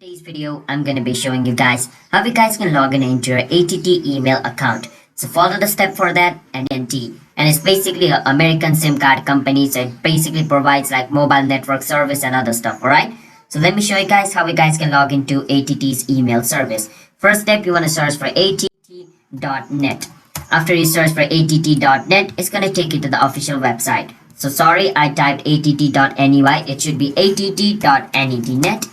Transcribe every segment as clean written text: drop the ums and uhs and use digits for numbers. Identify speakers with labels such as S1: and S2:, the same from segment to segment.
S1: Today's video, I'm going to be showing you guys how you guys can log in into your ATT email account. So follow the step for that and ATT. And it's basically an American SIM card company. So it basically provides like mobile network service and other stuff. Alright. So let me show you guys how you guys can log into ATT's email service. First step, you want to search for att.net. After you search for att.net, it's going to take you to the official website. So sorry, I typed att.ney. It should be att.net.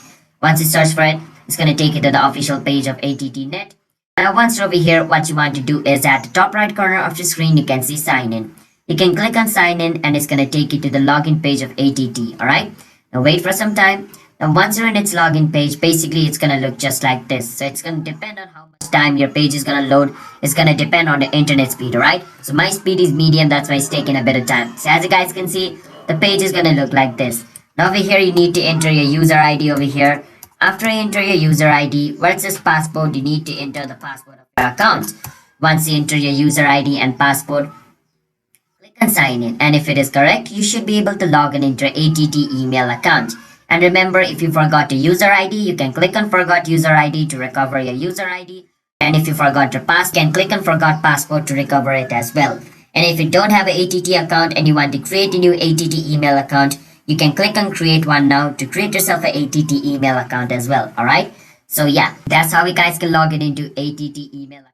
S1: Once you search for it, it's going to take you to the official page of ATT.net. Now once over here, what you want to do is at the top right corner of your screen, you can see sign in. You can click on sign in and it's going to take you to the login page of ATT. Alright, now wait for some time. Now once you're in its login page, basically it's going to look just like this. So it's going to depend on how much time your page is going to load. It's going to depend on the internet speed. Alright, so my speed is medium, that's why it's taking a bit of time. So as you guys can see, the page is going to look like this. Now over here, you need to enter your user ID over here. After you enter your user ID, where it says passport, you need to enter the password of your account. Once you enter your user ID and password, click on sign in. And if it is correct, you should be able to log in into your ATT email account. And remember, if you forgot your user ID, you can click on forgot user ID to recover your user ID. And if you forgot your password, you can click on forgot password to recover it as well. And if you don't have an ATT account and you want to create a new ATT email account, you can click on create one now to create yourself an ATT email account as well. Alright, so yeah, that's how you guys can log in into ATT email account.